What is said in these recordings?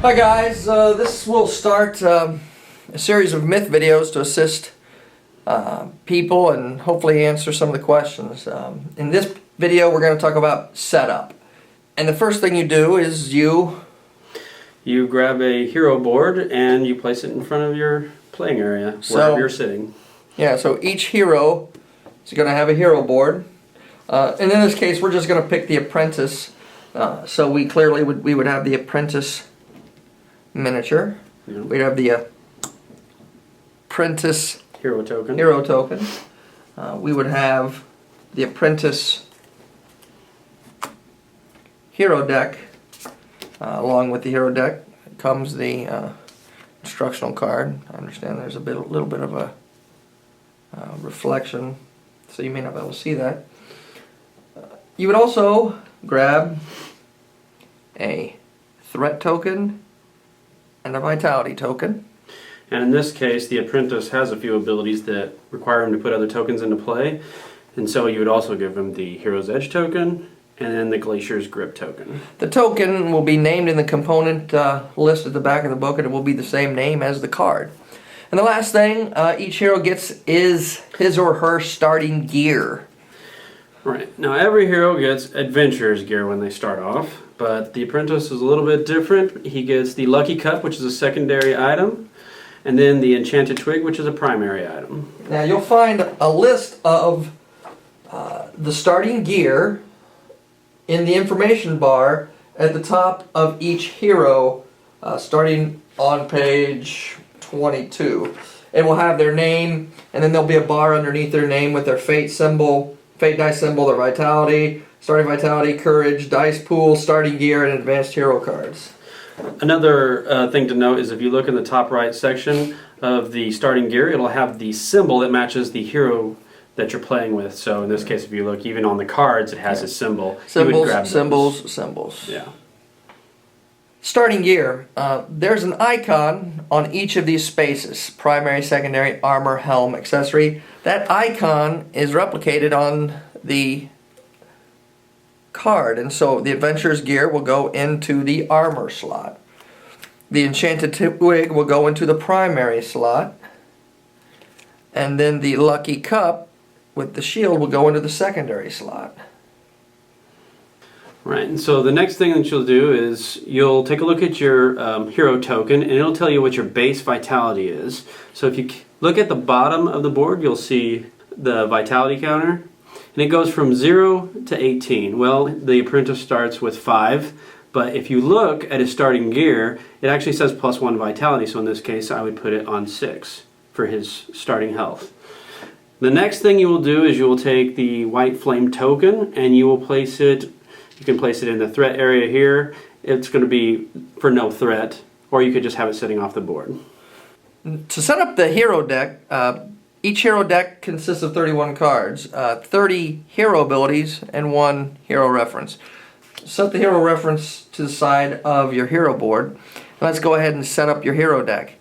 Hi guys, this will start a series of myth videos to assist people and hopefully answer some of the questions. In this video we're going to talk about setup. And the first thing you do is you grab a hero board and you place it in front of your playing area, wherever you're sitting. Yeah, so each hero is going to have a hero board. And in this case we're just going to pick the apprentice. So we clearly would have the apprentice miniature. Yeah. We'd have the apprentice Hero token. We would have the apprentice hero deck. Along with the hero deck comes the instructional card. I understand there's a little bit of a reflection, so you may not be able to see that. You would also grab a threat token and a vitality token. And in this case, the apprentice has a few abilities that require him to put other tokens into play. And so you would also give him the Hero's Edge token and then the Glacier's Grip token. The token will be named in the component list at the back of the book, and it will be the same name as the card. And the last thing each hero gets is his or her starting gear. Right. Now every hero gets Adventurer's gear when they start off, but the apprentice is a little bit different. He gets the Lucky Cup, which is a secondary item, and then the Enchanted Twig, which is a primary item. Now you'll find a list of the starting gear in the information bar at the top of each hero, starting on page 22. It will have their name, and then there'll be a bar underneath their name with their fate symbol, fate dice symbol, their vitality, starting vitality, courage, dice pool, starting gear, and advanced hero cards. Another thing to note is if you look in the top right section of the starting gear, it'll have the symbol that matches the hero that you're playing with. So in this case, if you look even on the cards, it has a symbol. Symbols. Yeah. Starting gear. There's an icon on each of these spaces: primary, secondary, armor, helm, accessory. That icon is replicated on the card, and so the adventurer's gear will go into the armor slot. The enchanted twig will go into the primary slot, and then the lucky cup with the shield will go into the secondary slot. Right, and so the next thing that you'll do is you'll take a look at your hero token, and it'll tell you what your base vitality is. So if you look at the bottom of the board, you'll see the vitality counter, and it goes from 0 to 18. Well, the apprentice starts with 5, but if you look at his starting gear, it actually says +1 vitality, so in this case I would put it on 6 for his starting health. The next thing you will do is you will take the white flame token and you will place it, you can place it in the threat area here. It's going to be for no threat, or you could just have it sitting off the board. To set up the hero deck, each hero deck consists of 31 cards, 30 hero abilities, and 1 hero reference. Set the hero reference to the side of your hero board. Let's go ahead and set up your hero deck.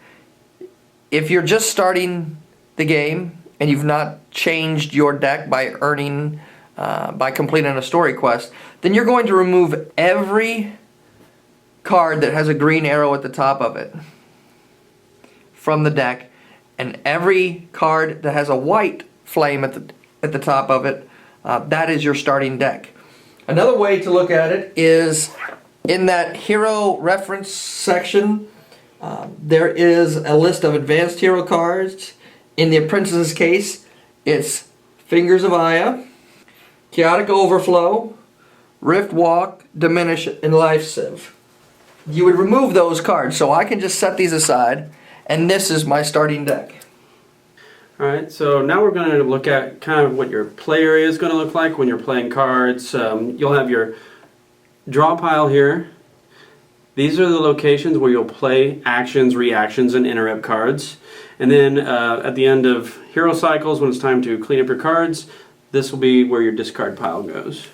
If you're just starting the game and you've not changed your deck by by completing a story quest, then you're going to remove every card that has a green arrow at the top of it from the deck, and every card that has a white flame at the top of it, that is your starting deck. Another way to look at it is in that hero reference section, there is a list of advanced hero cards. In the apprentice's case, it's Fingers of Aya, Chaotic Overflow, Rift Walk, Diminish, and Life Sieve. You would remove those cards, so I can just set these aside, and this is my starting deck. Alright, so now we're going to look at kind of what your play area is going to look like when you're playing cards. You'll have your draw pile here. These are the locations where you'll play actions, reactions, and interrupt cards. And then at the end of hero cycles, when it's time to clean up your cards, this will be where your discard pile goes.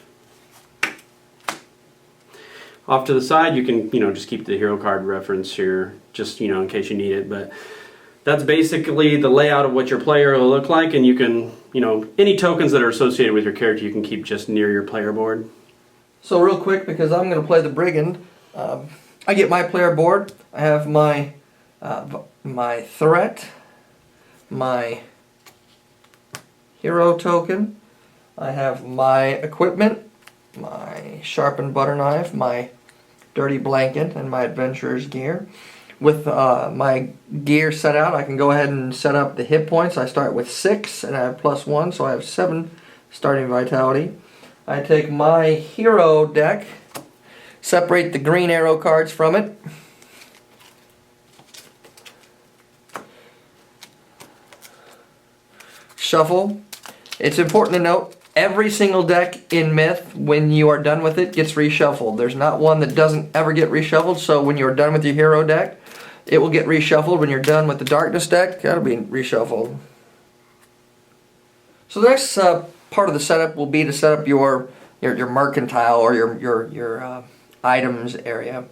Off to the side, you can, just keep the hero card reference here, just, in case you need it. But that's basically the layout of what your player will look like, and you can, any tokens that are associated with your character you can keep just near your player board. So real quick, because I'm going to play the Brigand, I get my player board. I have my my threat, my hero token. I have my equipment, my sharpened butter knife, my dirty blanket, and my adventurer's gear. With my gear set out, I can go ahead and set up the hit points. I start with 6 and I have +1, so I have 7 starting vitality. I take my hero deck, separate the green arrow cards from it. Shuffle. It's important to note, every single deck in Myth, when you are done with it, gets reshuffled. There's not one that doesn't ever get reshuffled, so when you're done with your hero deck, it will get reshuffled. When you're done with the darkness deck, that'll be reshuffled. So the next part of the setup will be to set up your mercantile or your items area.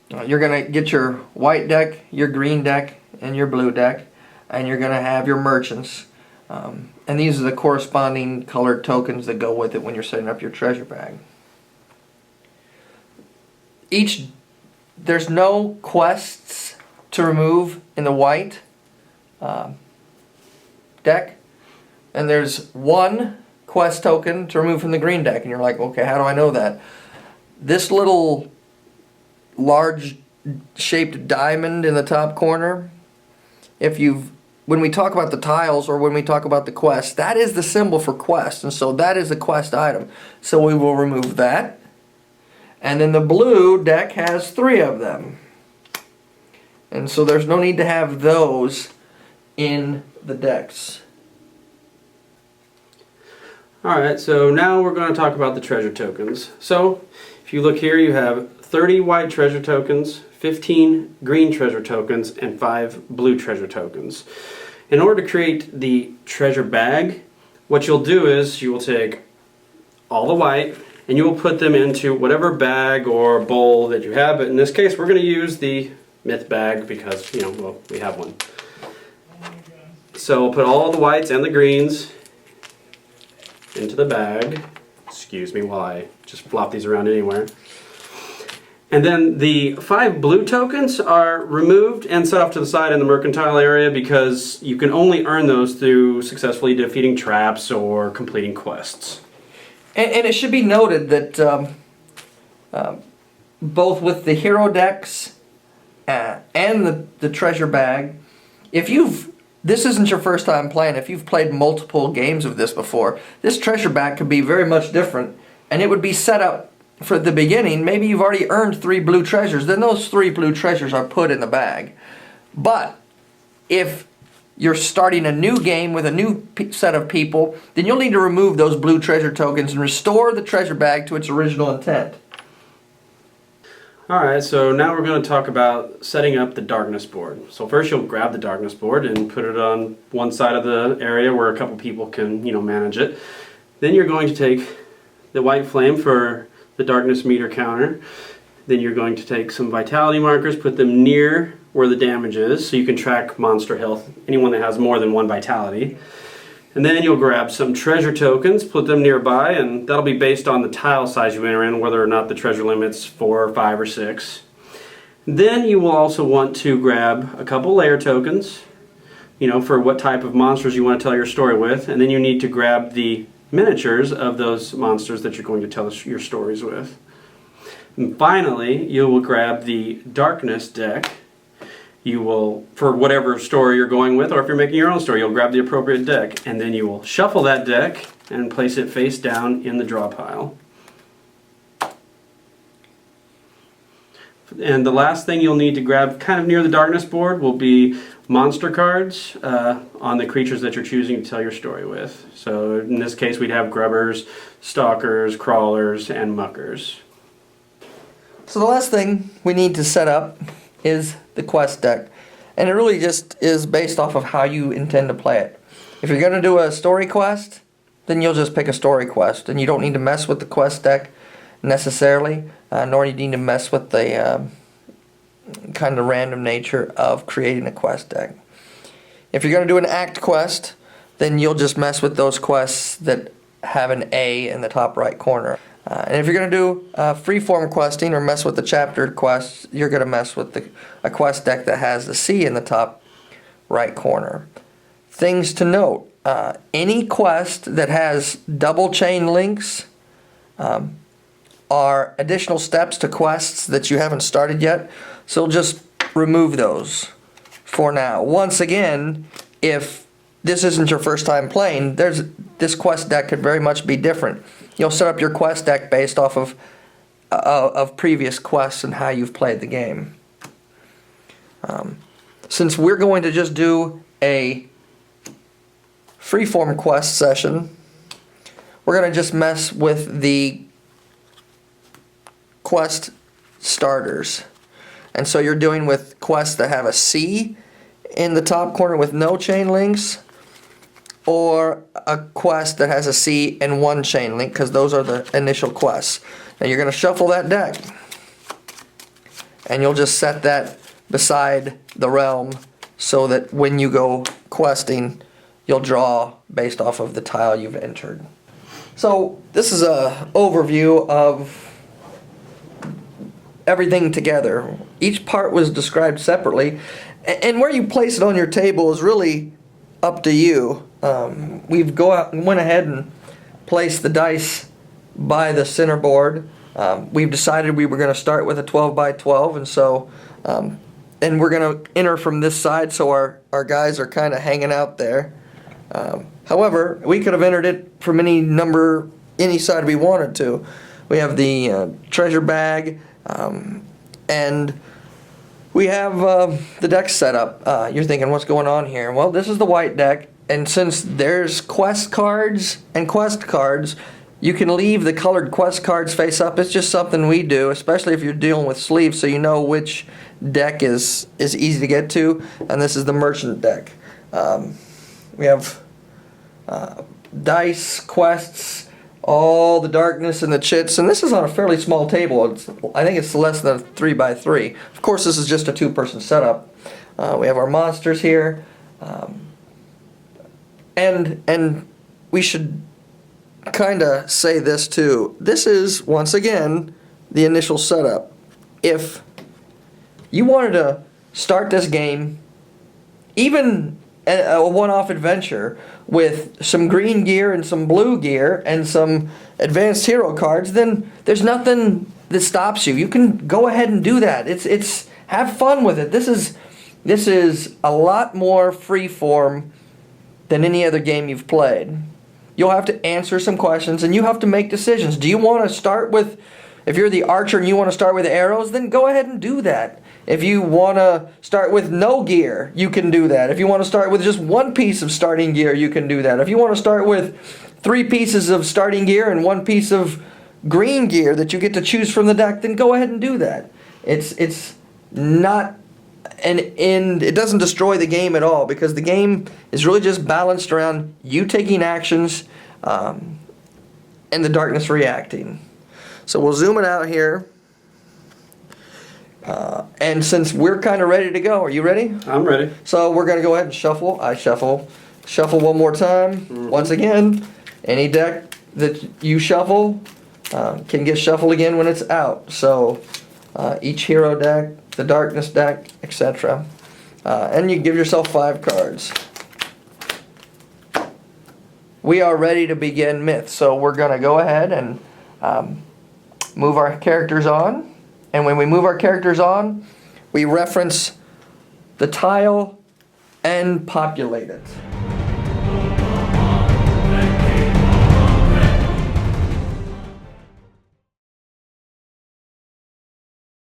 You're going to get your white deck, your green deck, and your blue deck, and you're going to have your merchants. And these are the corresponding colored tokens that go with it when you're setting up your treasure bag. There's no quests to remove in the white deck, and there's one quest token to remove from the green deck. And you're like, okay, how do I know that? This little large shaped diamond in the top corner, when we talk about the tiles or when we talk about the quest, that is the symbol for quest, and so that is a quest item. So we will remove that. And then the blue deck has 3 of them. And so there's no need to have those in the decks. Alright, so now we're going to talk about the treasure tokens. So, if you look here, you have 30 white treasure tokens, 15 green treasure tokens, and 5 blue treasure tokens. In order to create the treasure bag, what you'll do is you will take all the white and you will put them into whatever bag or bowl that you have. But in this case, we're going to use the Myth bag because, well, we have one. So we'll put all the whites and the greens into the bag. Excuse me while I just flop these around anywhere. And then the 5 blue tokens are removed and set off to the side in the mercantile area because you can only earn those through successfully defeating traps or completing quests. And it should be noted that both with the hero decks and the treasure bag, this isn't your first time playing, if you've played multiple games of this before, this treasure bag could be very much different, and it would be set up for the beginning. Maybe you've already earned 3 blue treasures, then those 3 blue treasures are put in the bag. But if you're starting a new game with a new set of people, then you'll need to remove those blue treasure tokens and restore the treasure bag to its original intent. Alright, so now we're going to talk about setting up the darkness board. So first you'll grab the darkness board and put it on one side of the area where a couple people can, manage it. Then you're going to take the white flame for the darkness meter counter. Then you're going to take some vitality markers, put them near where the damage is so you can track monster health, anyone that has more than 1 vitality. And then you'll grab some treasure tokens, put them nearby, and that'll be based on the tile size you enter in, whether or not the treasure limit's 4, 5, or 6. Then you will also want to grab a couple layer tokens, for what type of monsters you want to tell your story with, and then you need to grab the miniatures of those monsters that you're going to tell your stories with. And finally, you will grab the darkness deck. You will, for whatever story you're going with, or if you're making your own story, you'll grab the appropriate deck, and then you will shuffle that deck and place it face down in the draw pile. And the last thing you'll need to grab kind of near the darkness board will be monster cards on the creatures that you're choosing to tell your story with. So in this case we'd have grubbers, stalkers, crawlers, and muckers. So the last thing we need to set up is the quest deck. And it really just is based off of how you intend to play it. If you're going to do a story quest, then you'll just pick a story quest. And you don't need to mess with the quest deck necessarily, nor you need to mess with the kind of random nature of creating a quest deck. If you're going to do an act quest, then you'll just mess with those quests that have an A in the top right corner. And if you're going to do freeform questing or mess with the chaptered quests, you're going to mess with a quest deck that has the C in the top right corner. Things to note, any quest that has double chain links are additional steps to quests that you haven't started yet, so just remove those for now. Once again, if this isn't your first time playing, this quest deck could very much be different. You'll set up your quest deck based off of previous quests and how you've played the game. Since we're going to just do a freeform quest session, we're going to just mess with the quest starters. And so you're doing with quests that have a C in the top corner with no chain links, or a quest that has a C and one chain link, because those are the initial quests. Now you're going to shuffle that deck, and you'll just set that beside the realm so that when you go questing, you'll draw based off of the tile you've entered. So this is a overview of everything together. Each part was described separately, and where you place it on your table is really up to you. We've went ahead and placed the dice by the center board. We've decided we were going to start with a 12 by 12, and so and we're going to enter from this side, so our guys are kind of hanging out there. However, we could have entered it from any side we wanted to. We have the treasure bag, and we have the deck set up. You're thinking, what's going on here? Well, this is the white deck, and since there's quest cards and quest cards, you can leave the colored quest cards face up. It's just something we do, especially if you're dealing with sleeves, so you know which deck is easy to get to. And this is the merchant deck. We have dice, quests, all the darkness and the chits, and this is on a fairly small table. I think it's less than a 3 by 3. Of course, this is just a 2-person setup. We have our monsters here, and we should kind of say this too. This is, once again, the initial setup. If you wanted to start this game, even a one-off adventure with some green gear and some blue gear and some advanced hero cards, then there's nothing that stops you. You can go ahead and do that. It's have fun with it. This is a lot more freeform than any other game you've played. You'll have to answer some questions, and you have to make decisions. Do you want to start with, if you're the archer and you want to start with arrows, then go ahead and do that. If you want to start with no gear, you can do that. If you want to start with just one piece of starting gear, you can do that. If you want to start with 3 pieces of starting gear and 1 piece of green gear that you get to choose from the deck, then go ahead and do that. It's not it doesn't destroy the game at all, because the game is really just balanced around you taking actions and the darkness reacting. So we'll zoom it out here. And since we're kind of ready to go, are you ready? I'm ready. So we're going to go ahead and shuffle. I shuffle. Shuffle one more time. Mm-hmm. Once again, any deck that you shuffle can get shuffled again when it's out. So each hero deck, the darkness deck, etc. And you give yourself 5 cards. We are ready to begin Myth. So we're going to go ahead and move our characters on. And when we move our characters on, we reference the tile and populate it.